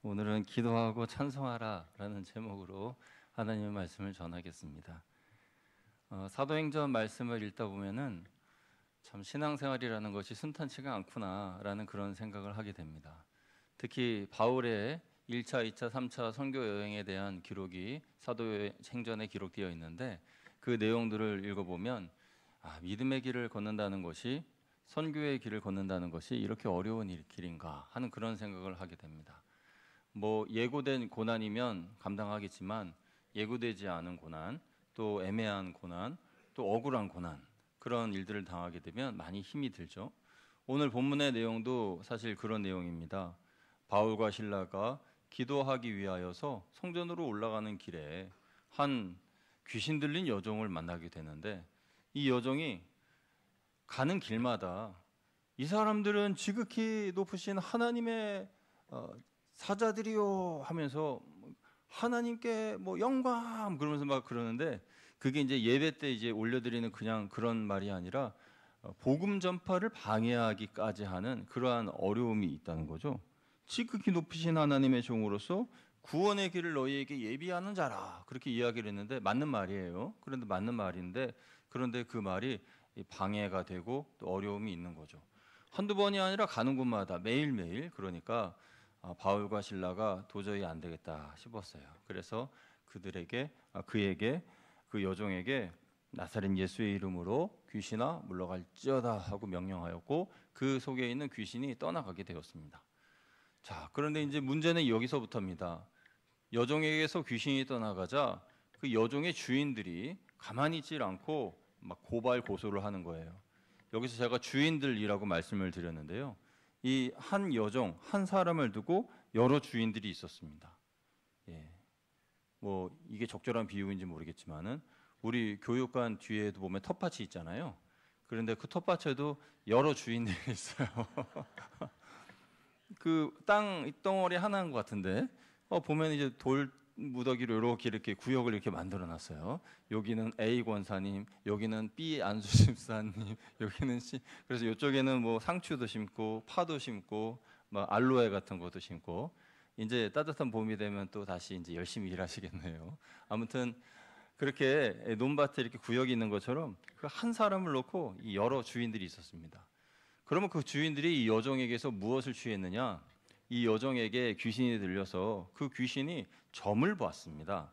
오늘은 기도하고 찬송하라라는 제목으로 하나님의 말씀을 전하겠습니다. 사도행전 말씀을 읽다 보면은 참 신앙생활이라는 것이 순탄치가 않구나라는 그런 생각을 하게 됩니다. 특히 바울의 1차, 2차, 3차 선교 여행에 대한 기록이 사도행전에 기록되어 있는데 그 내용들을 읽어보면 믿음의 길을 걷는다는 것이 선교의 길을 걷는다는 것이 이렇게 어려운 길인가 하는 그런 생각을 하게 됩니다. 예고된 고난이면 감당하겠지만 예고되지 않은 고난, 또 애매한 고난, 또 억울한 고난, 그런 일들을 당하게 되면 많이 힘이 들죠. 오늘 본문의 내용도 사실 그런 내용입니다. 바울과 실라가 기도하기 위하여서 성전으로 올라가는 길에 한 귀신 들린 여종을 만나게 되는데, 이 여종이 가는 길마다 이 사람들은 지극히 높으신 하나님의 사자들이요 하면서 하나님께 영광 그러면서 막 그러는데, 그게 이제 예배 때 이제 올려드리는 그냥 그런 말이 아니라 복음 전파를 방해하기까지 하는 그러한 어려움이 있다는 거죠. 지극히 높으신 하나님의 종으로서 구원의 길을 너희에게 예비하는 자라, 그렇게 이야기를 했는데 맞는 말이에요. 그런데 맞는 말인데, 그런데 그 말이 방해가 되고 또 어려움이 있는 거죠. 한두 번이 아니라 가는 곳마다 매일매일. 그러니까 바울과 실라가 도저히 안 되겠다 싶었어요. 그래서 그에게 그 여종에게 나사렛 예수의 이름으로 귀신아 물러갈지어다 하고 명령하였고, 그 속에 있는 귀신이 떠나가게 되었습니다. 자, 그런데 이제 문제는 여기서부터입니다. 여종에게서 귀신이 떠나가자 그 여종의 주인들이 가만히 있질 않고 막 고발 고소를 하는 거예요. 여기서 제가 주인들이라고 말씀을 드렸는데요, 이 한 여종, 한 사람을 두고 여러 주인들이 있었습니다. 예, 이게 적절한 비유인지 모르겠지만은 우리 교육관 뒤에도 보면 텃밭이 있잖아요. 그런데 그 텃밭에도 여러 주인들이 있어요. 그 땅 덩어리 하나인 것 같은데, 보면 이제 돌 무더기로 이렇게 구역을 이렇게 만들어 놨어요. 여기는 A 권사님, 여기는 B 안수집사님, 여기는 C. 그래서 이쪽에는 상추도 심고 파도 심고 알로에 같은 것도 심고, 이제 따뜻한 봄이 되면 또 다시 이제 열심히 일하시겠네요. 아무튼 그렇게 논밭에 이렇게 구역이 있는 것처럼 그 한 사람을 놓고 이 여러 주인들이 있었습니다. 그러면 그 주인들이 이 여종에게서 무엇을 취했느냐? 이 여종에게 귀신이 들려서 그 귀신이 점을 보았습니다.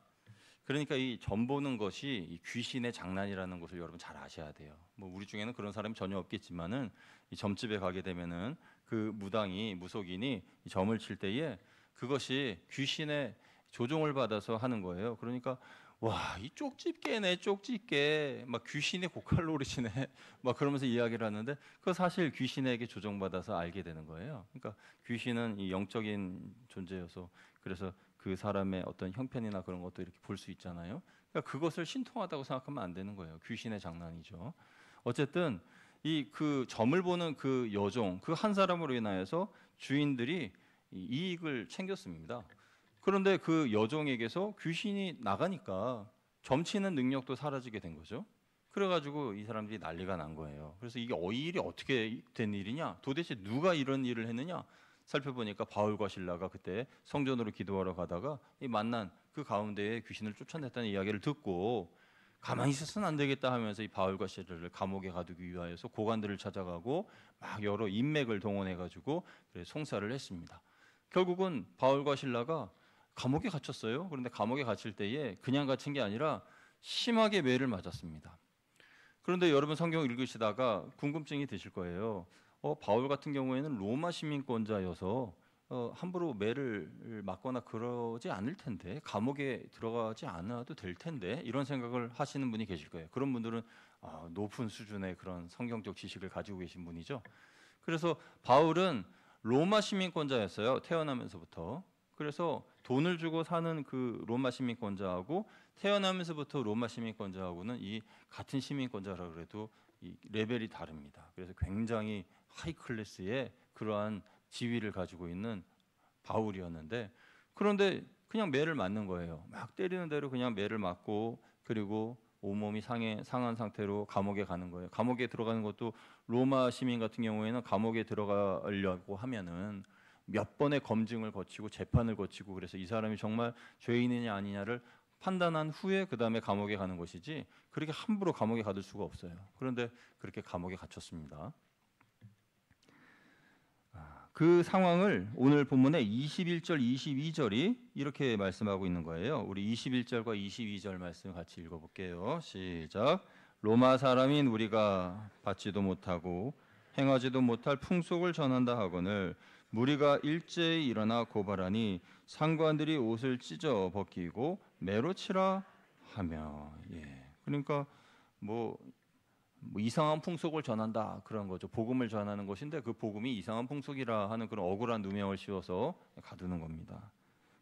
그러니까 이 점 보는 것이 이 귀신의 장난이라는 것을 여러분 잘 아셔야 돼요. 우리 중에는 그런 사람이 전혀 없겠지만은 이 점집에 가게 되면은 그 무속인이 이 점을 칠 때에 그것이 귀신의 조종을 받아서 하는 거예요. 그러니까 와, 이 쪽집게네, 쪽집게. 막 귀신의 고칼 노릇이네. 막 그러면서 이야기를 하는데, 그 사실 귀신에게 조종받아서 알게 되는 거예요. 그러니까 귀신은 이 영적인 존재여서, 그래서 그 사람의 어떤 형편이나 그런 것도 이렇게 볼 수 있잖아요. 그러니까 그것을 신통하다고 생각하면 안 되는 거예요. 귀신의 장난이죠. 어쨌든 이 그 점을 보는 그 여종, 그 한 사람으로 인하여서 주인들이 이익을 챙겼습니다. 그런데 그 여종에게서 귀신이 나가니까 점치는 능력도 사라지게 된 거죠. 그래가지고 이 사람들이 난리가 난 거예요. 그래서 이게 이 일이 어떻게 된 일이냐, 도대체 누가 이런 일을 했느냐 살펴보니까 바울과 실라가 그때 성전으로 기도하러 가다가 이 만난 그 가운데에 귀신을 쫓아냈다는 이야기를 듣고 가만히 있어서는 안 되겠다 하면서 이 바울과 실라를 감옥에 가두기 위하여서 고관들을 찾아가고 막 여러 인맥을 동원해가지고 송사를 했습니다. 결국은 바울과 실라가 감옥에 갇혔어요. 그런데 감옥에 갇힐 때에 그냥 갇힌 게 아니라 심하게 매를 맞았습니다. 그런데 여러분 성경 읽으시다가 궁금증이 드실 거예요. 바울 같은 경우에는 로마 시민권자여서 함부로 매를 맞거나 그러지 않을 텐데, 감옥에 들어가지 않아도 될 텐데, 이런 생각을 하시는 분이 계실 거예요. 그런 분들은 높은 수준의 그런 성경적 지식을 가지고 계신 분이죠. 그래서 바울은 로마 시민권자였어요. 태어나면서부터. 그래서 돈을 주고 사는 그 로마 시민권자하고 태어나면서부터 로마 시민권자하고는 이 같은 시민권자라 그래도 이 레벨이 다릅니다. 그래서 굉장히 하이 클래스의 그러한 지위를 가지고 있는 바울이었는데, 그런데 그냥 매를 맞는 거예요. 막 때리는 대로 그냥 매를 맞고, 그리고 온몸이 상한 상태로 감옥에 가는 거예요. 감옥에 들어가는 것도, 로마 시민 같은 경우에는 감옥에 들어가려고 하면은 몇 번의 검증을 거치고 재판을 거치고 그래서 이 사람이 정말 죄인이냐 아니냐를 판단한 후에 그 다음에 감옥에 가는 것이지 그렇게 함부로 감옥에 가둘 수가 없어요. 그런데 그렇게 감옥에 갇혔습니다. 그 상황을 오늘 본문의 21절, 22절이 이렇게 말씀하고 있는 거예요. 우리 21절과 22절 말씀 같이 읽어볼게요. 시작. 로마 사람인 우리가 받지도 못하고 행하지도 못할 풍속을 전한다 하거늘 무리가 일제히 일어나 고발하니 상관들이 옷을 찢어 벗기고 매로 치라 하며. 그러니까 뭐 이상한 풍속을 전한다 그런 거죠. 복음을 전하는 것인데 그 복음이 이상한 풍속이라 하는 그런 억울한 누명을 씌워서 가두는 겁니다.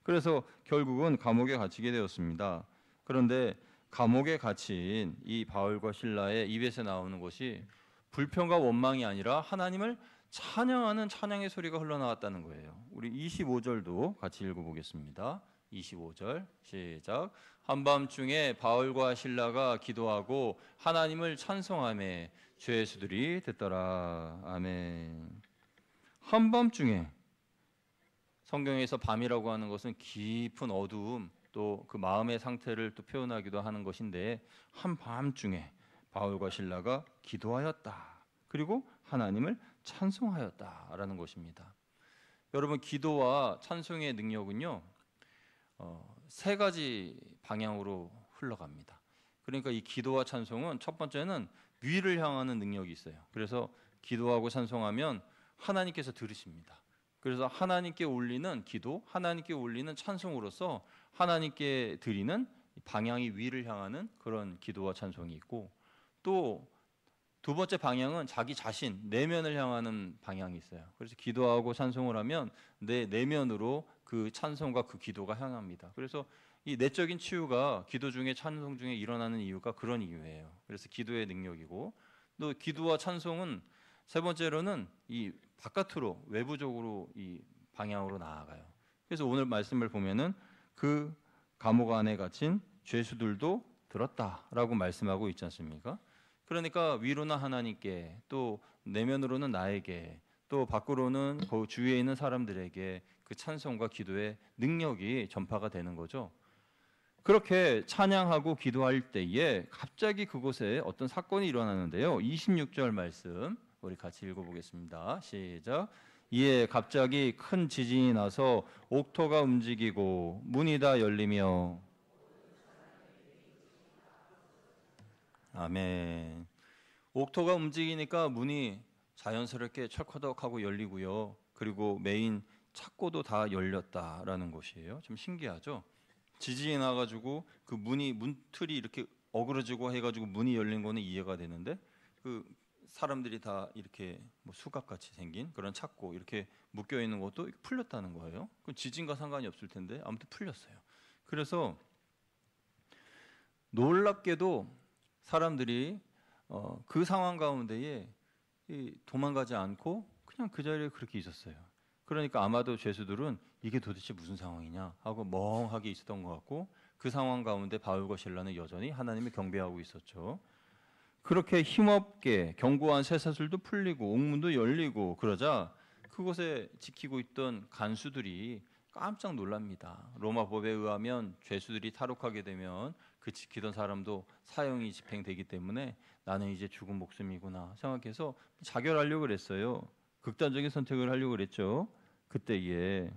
그래서 결국은 감옥에 갇히게 되었습니다. 그런데 감옥에 갇힌 이 바울과 실라의 입에서 나오는 것이 불평과 원망이 아니라 하나님을 찬양하는 찬양의 소리가 흘러나왔다는 거예요. 우리 25절도 같이 읽어보겠습니다. 25절 시작. 한밤중에 바울과 실라가 기도하고 하나님을 찬송하며 죄수들이 듣더라. 아멘. 한밤중에, 성경에서 밤이라고 하는 것은 깊은 어두움 또 그 마음의 상태를 또 표현하기도 하는 것인데 한밤중에 바울과 실라가 기도하였다. 그리고 하나님을 찬송하였다라는 것입니다. 여러분, 기도와 찬송의 능력은요, 세 가지 방향으로 흘러갑니다. 그러니까 이 기도와 찬송은 첫 번째는 위를 향하는 능력이 있어요. 그래서 기도하고 찬송하면 하나님께서 들으십니다. 그래서 하나님께 올리는 기도, 하나님께 올리는 찬송으로서 하나님께 드리는 방향이 위를 향하는 그런 기도와 찬송이 있고, 또 두 번째 방향은 자기 자신, 내면을 향하는 방향이 있어요. 그래서 기도하고 찬송을 하면 내 내면으로 그 찬송과 그 기도가 향합니다. 그래서 이 내적인 치유가 기도 중에 찬송 중에 일어나는 이유가 그런 이유예요. 그래서 기도의 능력이고, 또 기도와 찬송은 세 번째로는 이 바깥으로, 외부적으로 이 방향으로 나아가요. 그래서 오늘 말씀을 보면은 그 감옥 안에 갇힌 죄수들도 들었다라고 말씀하고 있지 않습니까? 그러니까 위로는 하나님께, 또 내면으로는 나에게, 또 밖으로는 그 주위에 있는 사람들에게 그 찬송과 기도의 능력이 전파가 되는 거죠. 그렇게 찬양하고 기도할 때에 갑자기 그곳에 어떤 사건이 일어나는데요. 26절 말씀 우리 같이 읽어보겠습니다. 시작. 이에 갑자기 큰 지진이 나서 옥토가 움직이고 문이 다 열리며. 아멘. 옥토가 움직이니까 문이 자연스럽게 철커덕하고 열리고요. 그리고 메인 창고도 다 열렸다라는 것이에요. 좀 신기하죠? 지진이 나가지고 그 문틀이 이렇게 어그러지고 해가지고 문이 열린 거는 이해가 되는데, 그 사람들이 다 이렇게 뭐 수갑같이 생긴 그런 창고 이렇게 묶여 있는 것도 풀렸다는 거예요. 그 지진과 상관이 없을 텐데 아무튼 풀렸어요. 그래서 놀랍게도 사람들이 그 상황 가운데에 도망가지 않고 그냥 그 자리에 그렇게 있었어요. 그러니까 아마도 죄수들은 이게 도대체 무슨 상황이냐 하고 멍하게 있었던 것 같고, 그 상황 가운데 바울과 실라는 여전히 하나님을 경배하고 있었죠. 그렇게 힘없게 견고한 쇠사슬도 풀리고 옥문도 열리고 그러자 그곳에 지키고 있던 간수들이 깜짝 놀랍니다. 로마 법에 의하면 죄수들이 탈옥하게 되면 그 지키던 사람도 사형이 집행되기 때문에 나는 이제 죽은 목숨이구나 생각해서 자결하려고 그랬어요. 극단적인 선택을 하려고 그랬죠. 그때에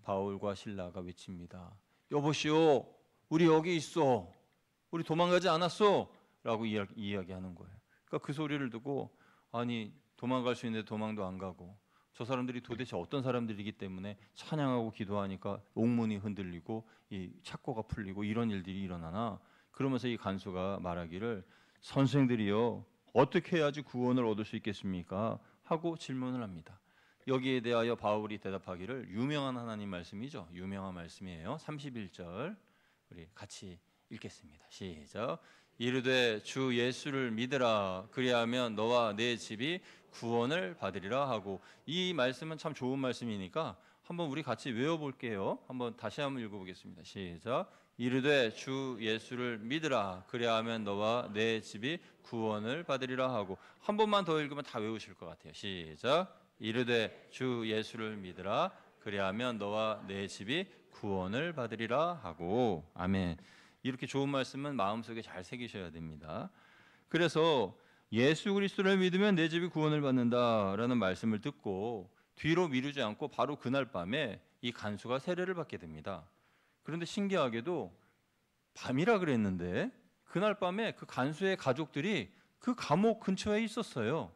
바울과 실라가 외칩니다. 여보시오, 우리 여기 있어. 우리 도망가지 않았어. 라고 이야기하는 거예요. 그러니까 그 소리를 듣고, 아니 도망갈 수 있는데 도망도 안 가고, 저 사람들이 도대체 어떤 사람들이기 때문에 찬양하고 기도하니까 옥문이 흔들리고 이 창고가 풀리고 이런 일들이 일어나나. 그러면서 이 간수가 말하기를, 선생들이여 어떻게 해야지 구원을 얻을 수 있겠습니까? 하고 질문을 합니다. 여기에 대하여 바울이 대답하기를, 유명한 하나님 말씀이죠. 유명한 말씀이에요. 31절 우리 같이 읽겠습니다. 시작. 이르되 주 예수를 믿으라. 그리하면 너와 내 집이 구원을 받으리라 하고. 이 말씀은 참 좋은 말씀이니까 한번 우리 같이 외워볼게요. 한번 다시 한번 읽어보겠습니다. 시작. 이르되 주 예수를 믿으라. 그리하면 너와 내 집이 구원을 받으리라 하고. 한 번만 더 읽으면 다 외우실 것 같아요. 시작. 이르되 주 예수를 믿으라. 그리하면 너와 내 집이 구원을 받으리라 하고. 아멘. 이렇게 좋은 말씀은 마음속에 잘 새기셔야 됩니다. 그래서 예수 그리스도를 믿으면 내 집이 구원을 받는다라는 말씀을 듣고 뒤로 미루지 않고 바로 그날 밤에 이 간수가 세례를 받게 됩니다. 그런데 신기하게도 밤이라 그랬는데 그날 밤에 그 간수의 가족들이 그 감옥 근처에 있었어요.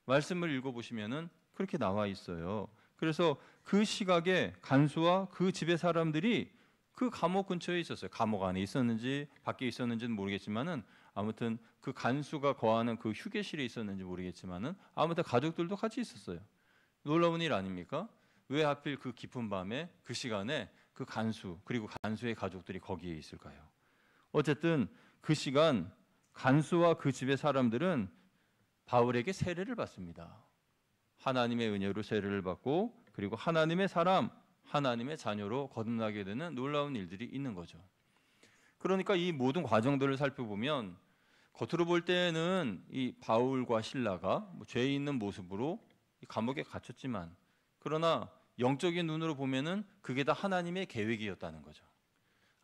말씀을 읽어보시면은 그렇게 나와 있어요. 그래서 그 시각에 간수와 그 집의 사람들이 그 감옥 근처에 있었어요. 감옥 안에 있었는지 밖에 있었는지는 모르겠지만은 아무튼 그 간수가 거하는 그 휴게실에 있었는지 모르겠지만은 아무튼 가족들도 같이 있었어요. 놀라운 일 아닙니까? 왜 하필 그 깊은 밤에 그 시간에 그 간수 그리고 간수의 가족들이 거기에 있을까요? 어쨌든 그 시간 간수와 그 집의 사람들은 바울에게 세례를 받습니다. 하나님의 은혜로 세례를 받고 그리고 하나님의 사람, 하나님의 자녀로 거듭나게 되는 놀라운 일들이 있는 거죠. 그러니까 이 모든 과정들을 살펴보면 겉으로 볼 때는 이 바울과 실라가 죄 있는 모습으로 감옥에 갇혔지만 그러나 영적인 눈으로 보면은 그게 다 하나님의 계획이었다는 거죠.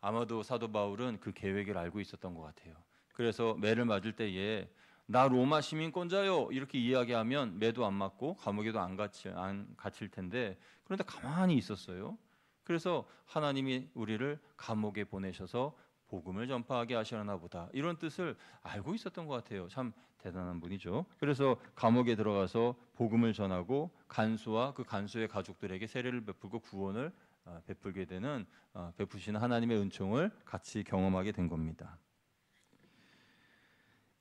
아마도 사도 바울은 그 계획을 알고 있었던 것 같아요. 그래서 매를 맞을 때에 나 로마 시민권자요 이렇게 이야기하면 매도 안 맞고 감옥에도 안 갇힐 텐데 그런데 가만히 있었어요. 그래서 하나님이 우리를 감옥에 보내셔서 복음을 전파하게 하시려나 보다 이런 뜻을 알고 있었던 것 같아요. 참 대단한 분이죠. 그래서 감옥에 들어가서 복음을 전하고 간수와 그 간수의 가족들에게 세례를 베풀고 구원을 베풀게 되는 베푸시는 하나님의 은총을 같이 경험하게 된 겁니다.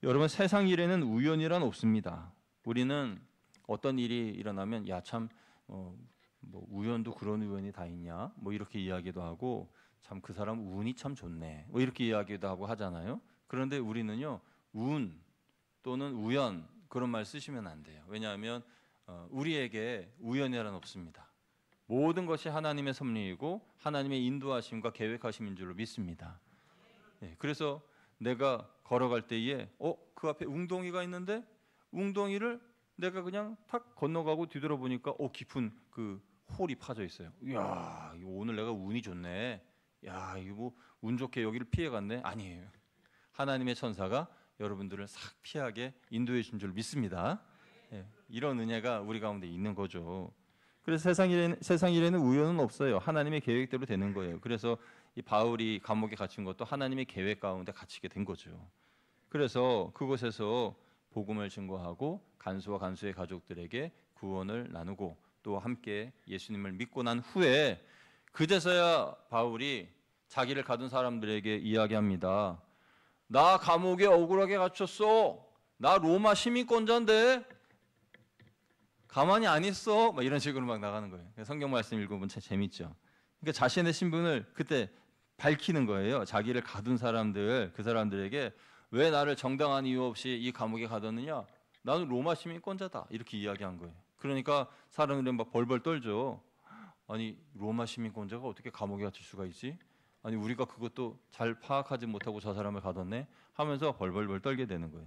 여러분 세상 일에는 우연이란 없습니다. 우리는 어떤 일이 일어나면 야참 뭐 우연도 그런 우연이 다 있냐 뭐 이렇게 이야기도 하고 참 그 사람 운이 참 좋네 뭐 이렇게 이야기도 하고 하잖아요. 그런데 우리는요 운 또는 우연 그런 말 쓰시면 안 돼요. 왜냐하면 우리에게 우연이란 없습니다. 모든 것이 하나님의 섭리이고 하나님의 인도하심과 계획하심인 줄로 믿습니다. 그래서 내가 걸어갈 때에 그 앞에 웅덩이가 있는데 웅덩이를 내가 그냥 탁 건너가고 뒤돌아보니까 깊은 그 홀이 파져 있어요. 이야, 오늘 내가 운이 좋네. 야, 이거 뭐 운 좋게 여기를 피해갔네. 아니에요. 하나님의 천사가 여러분들을 싹 피하게 인도해 준 줄 믿습니다. 이런 은혜가 우리 가운데 있는 거죠. 그래서 세상 일에는 우연은 없어요. 하나님의 계획대로 되는 거예요. 그래서 이 바울이 감옥에 갇힌 것도 하나님의 계획 가운데 갇히게 된 거죠. 그래서 그곳에서 복음을 증거하고 간수와 간수의 가족들에게 구원을 나누고 또 함께 예수님을 믿고 난 후에 그제서야 바울이 자기를 가둔 사람들에게 이야기합니다. 나 감옥에 억울하게 갇혔어. 나 로마 시민권자인데 가만히 안 있어. 막 이런 식으로 막 나가는 거예요. 성경 말씀 읽어보면 참 재밌죠. 그러니까 자신의 신분을 그때 밝히는 거예요. 자기를 가둔 사람들, 그 사람들에게 왜 나를 정당한 이유 없이 이 감옥에 가뒀느냐? 나는 로마 시민권자다. 이렇게 이야기한 거예요. 그러니까 사람들은 막 벌벌 떨죠. 아니 로마 시민권자가 어떻게 감옥에 갇힐 수가 있지? 아니 우리가 그것도 잘 파악하지 못하고 저 사람을 가뒀네? 하면서 벌벌벌 떨게 되는 거예요.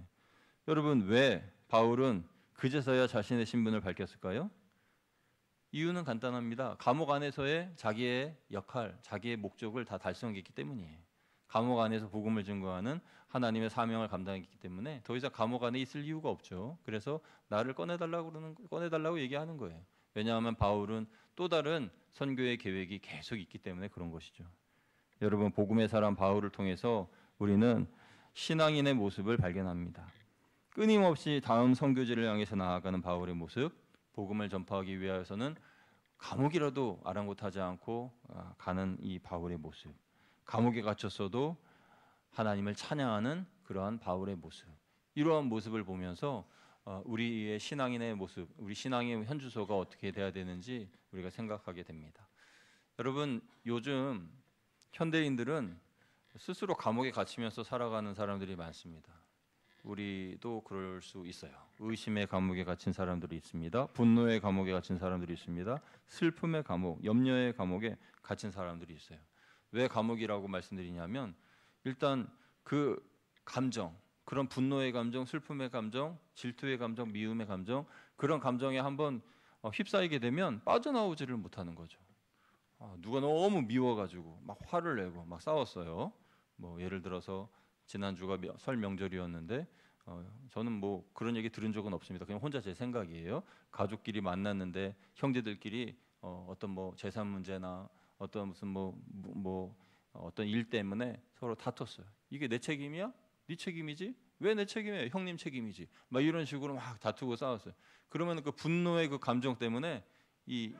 여러분 왜 바울은 그제서야 자신의 신분을 밝혔을까요? 이유는 간단합니다. 감옥 안에서의 자기의 역할, 자기의 목적을 다 달성했기 때문이에요. 감옥 안에서 복음을 증거하는 하나님의 사명을 감당했기 때문에 더 이상 감옥 안에 있을 이유가 없죠. 그래서 나를 꺼내달라고 얘기하는 거예요. 왜냐하면 바울은 또 다른 선교의 계획이 계속 있기 때문에 그런 것이죠. 여러분 복음의 사람 바울을 통해서 우리는 신앙인의 모습을 발견합니다. 끊임없이 다음 선교지를 향해서 나아가는 바울의 모습, 복음을 전파하기 위해서는 감옥이라도 아랑곳하지 않고 가는 이 바울의 모습, 감옥에 갇혔어도 하나님을 찬양하는 그러한 바울의 모습, 이러한 모습을 보면서 우리의 신앙인의 모습, 우리 신앙의 현주소가 어떻게 돼야 되는지 우리가 생각하게 됩니다. 여러분 요즘 현대인들은 스스로 감옥에 갇히면서 살아가는 사람들이 많습니다. 우리도 그럴 수 있어요. 의심의 감옥에 갇힌 사람들이 있습니다. 분노의 감옥에 갇힌 사람들이 있습니다. 슬픔의 감옥, 염려의 감옥에 갇힌 사람들이 있어요. 왜 감옥이라고 말씀드리냐면 일단 그 감정, 그런 분노의 감정, 슬픔의 감정, 질투의 감정, 미움의 감정, 그런 감정에 한번 휩싸이게 되면 빠져나오지를 못하는 거죠. 누가 너무 미워가지고 막 화를 내고 막 싸웠어요. 뭐 예를 들어서 지난주가 설 명절이었는데 저는 뭐 그런 얘기 들은 적은 없습니다. 그냥 혼자 제 생각이에요. 가족끼리 만났는데 형제들끼리 어떤 뭐 재산 문제나 어떤 무슨 어떤 일 때문에 서로 다퉜어요. 이게 내 책임이야? 네 책임이지? 왜 내 책임이에요? 형님 책임이지. 막 이런 식으로 막 다투고 싸웠어요. 그러면 그 분노의 그 감정 때문에 이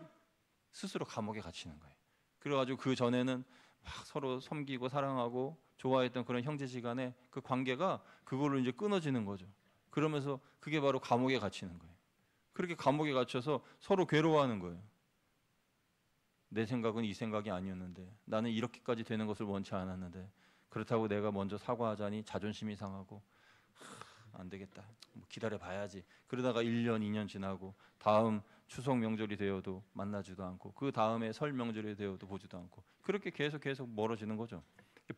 스스로 감옥에 갇히는 거예요. 그래가지고 그 전에는 막 서로 섬기고 사랑하고 좋아했던 그런 형제지간의 그 관계가 그걸로 이제 끊어지는 거죠. 그러면서 그게 바로 감옥에 갇히는 거예요. 그렇게 감옥에 갇혀서 서로 괴로워하는 거예요. 내 생각은 이 생각이 아니었는데, 나는 이렇게까지 되는 것을 원치 않았는데, 그렇다고 내가 먼저 사과하자니 자존심이 상하고 안 되겠다, 기다려 봐야지. 그러다가 1년 2년 지나고 다음 추석 명절이 되어도 만나지도 않고, 그 다음에 설 명절이 되어도 보지도 않고, 그렇게 계속 멀어지는 거죠.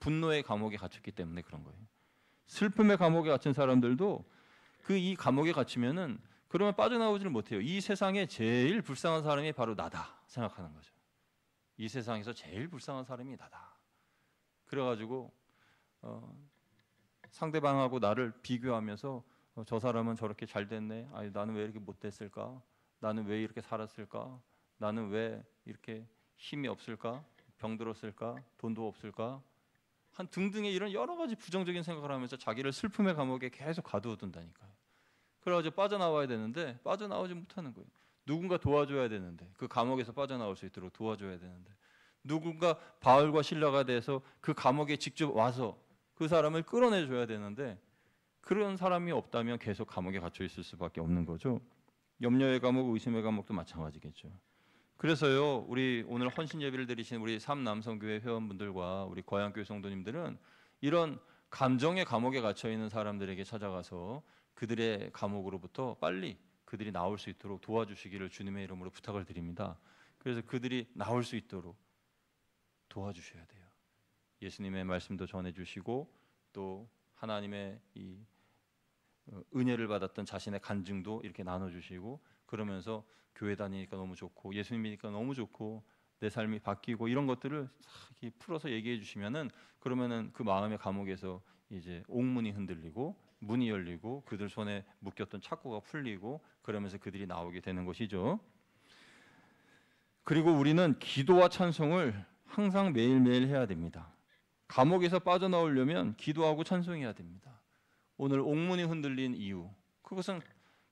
분노의 감옥에 갇혔기 때문에 그런 거예요. 슬픔의 감옥에 갇힌 사람들도 그 이 감옥에 갇히면은 그러면 빠져나오지를 못해요. 이 세상에 제일 불쌍한 사람이 바로 나다 생각하는 거죠. 이 세상에서 제일 불쌍한 사람이 나다. 그래가지고 상대방하고 나를 비교하면서 저 사람은 저렇게 잘 됐네. 아니, 나는 왜 이렇게 못 됐을까? 나는 왜 이렇게 살았을까? 나는 왜 이렇게 힘이 없을까? 병들었을까? 돈도 없을까? 한 등등의 이런 여러 가지 부정적인 생각을 하면서 자기를 슬픔의 감옥에 계속 가두어둔다니까요. 그래가지고 빠져나와야 되는데 빠져나오지 못하는 거예요. 누군가 도와줘야 되는데, 그 감옥에서 빠져나올 수 있도록 도와줘야 되는데, 누군가 바울과 실라가 돼서 그 감옥에 직접 와서 그 사람을 끌어내줘야 되는데, 그런 사람이 없다면 계속 감옥에 갇혀 있을 수밖에 없는 거죠. 염려의 감옥, 의심의 감옥도 마찬가지겠죠. 그래서요, 우리 오늘 헌신 예배를 드리신 우리 삼남성교회 회원분들과 우리 거양교회 성도님들은 이런 감정의 감옥에 갇혀 있는 사람들에게 찾아가서 그들의 감옥으로부터 빨리 그들이 나올 수 있도록 도와주시기를 주님의 이름으로 부탁을 드립니다. 그래서 그들이 나올 수 있도록 도와주셔야 돼요. 예수님의 말씀도 전해주시고 또 하나님의 이 은혜를 받았던 자신의 간증도 이렇게 나눠주시고, 그러면서 교회 다니니까 너무 좋고 예수님 믿으니까 너무 좋고 내 삶이 바뀌고 이런 것들을 싹 풀어서 얘기해 주시면은, 그러면은 그 마음의 감옥에서 이제 옥문이 흔들리고 문이 열리고 그들 손에 묶였던 착고가 풀리고, 그러면서 그들이 나오게 되는 것이죠. 그리고 우리는 기도와 찬송을 항상 매일매일 해야 됩니다. 감옥에서 빠져나오려면 기도하고 찬송해야 됩니다. 오늘 옥문이 흔들린 이유, 그것은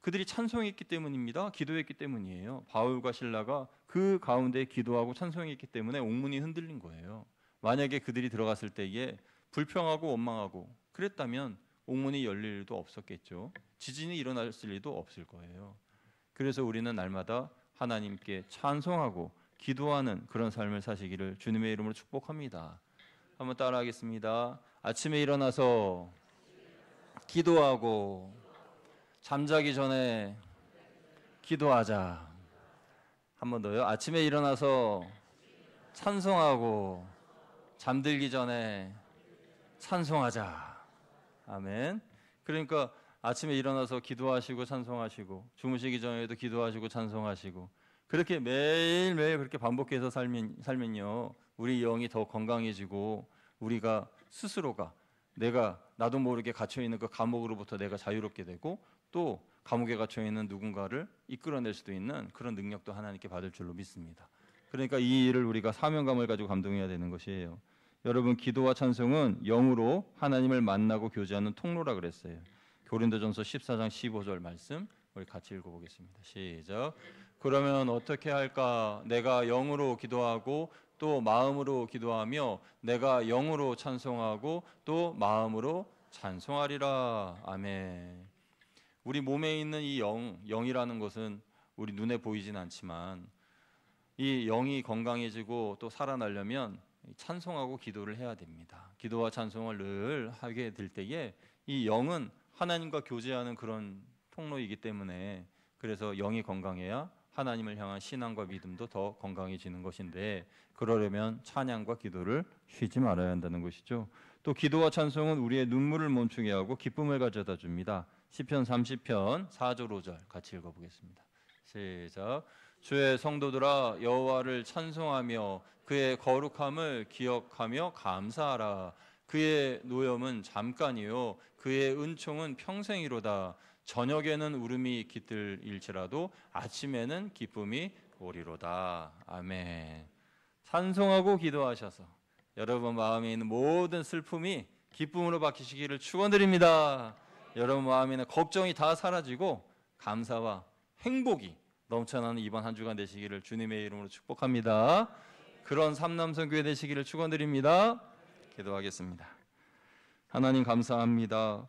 그들이 찬송했기 때문입니다. 기도했기 때문이에요. 바울과 실라가 그 가운데 기도하고 찬송했기 때문에 옥문이 흔들린 거예요. 만약에 그들이 들어갔을 때에 불평하고 원망하고 그랬다면 옥문이 열릴 일도 없었겠죠. 지진이 일어났을 일도 없을 거예요. 그래서 우리는 날마다 하나님께 찬송하고 기도하는 그런 삶을 사시기를 주님의 이름으로 축복합니다. 한번 따라하겠습니다. 아침에 일어나서 기도하고 잠자기 전에 기도하자. 한 번 더요. 아침에 일어나서 찬송하고 잠들기 전에 찬송하자. 아멘. 그러니까 아침에 일어나서 기도하시고 찬송하시고 주무시기 전에도 기도하시고 찬송하시고, 그렇게 매일매일 그렇게 반복해서 살면요, 우리 영이 더 건강해지고 우리가 스스로가 나도 모르게 갇혀있는 그 감옥으로부터 내가 자유롭게 되고, 또 감옥에 갇혀있는 누군가를 이끌어낼 수도 있는 그런 능력도 하나님께 받을 줄로 믿습니다. 그러니까 이 일을 우리가 사명감을 가지고 감동해야 되는 것이에요. 여러분, 기도와 찬송은 영으로 하나님을 만나고 교제하는 통로라 그랬어요. 고린도전서 14장 15절 말씀 우리 같이 읽어보겠습니다. 시작. 그러면 어떻게 할까? 내가 영으로 기도하고 또 마음으로 기도하며 내가 영으로 찬송하고 또 마음으로 찬송하리라. 아멘. 우리 몸에 있는 이 영이라는 것은 우리 눈에 보이진 않지만, 이 영이 건강해지고 또 살아나려면 찬송하고 기도를 해야 됩니다. 기도와 찬송을 늘 하게 될 때에 이 영은 하나님과 교제하는 그런 통로이기 때문에, 그래서 영이 건강해야 하나님을 향한 신앙과 믿음도 더 건강해지는 것인데, 그러려면 찬양과 기도를 쉬지 말아야 한다는 것이죠. 또 기도와 찬송은 우리의 눈물을 멈추게 하고 기쁨을 가져다 줍니다. 시편 30편 4절 5절 같이 읽어보겠습니다. 시작. 주의 성도들아 여호와를 찬송하며 그의 거룩함을 기억하며 감사하라. 그의 노염은 잠깐이요 그의 은총은 평생이로다. 저녁에는 울음이 깃들일지라도 아침에는 기쁨이 오리로다. 아멘. 찬송하고 기도하셔서 여러분 마음에 있는 모든 슬픔이 기쁨으로 바뀌시기를 축원드립니다. 여러분 마음에 있는 걱정이 다 사라지고 감사와 행복이 넘쳐나는 이번 한 주간 되시기를 주님의 이름으로 축복합니다. 그런 삼남선교회 되시기를 축원드립니다. 기도하겠습니다. 하나님 감사합니다.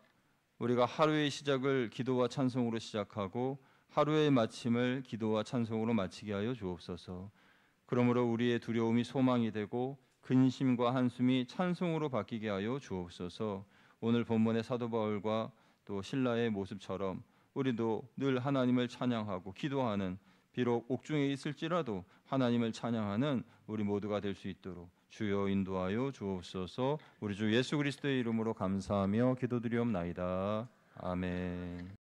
우리가 하루의 시작을 기도와 찬송으로 시작하고 하루의 마침을 기도와 찬송으로 마치게 하여 주옵소서. 그러므로 우리의 두려움이 소망이 되고 근심과 한숨이 찬송으로 바뀌게 하여 주옵소서. 오늘 본문의 사도 바울과 또 신라의 모습처럼 우리도 늘 하나님을 찬양하고 기도하는, 비록 옥중에 있을지라도 하나님을 찬양하는 우리 모두가 될 수 있도록 주여 인도하여 주옵소서. 우리 주 예수 그리스도의 이름으로 감사하며 기도드리옵나이다. 아멘.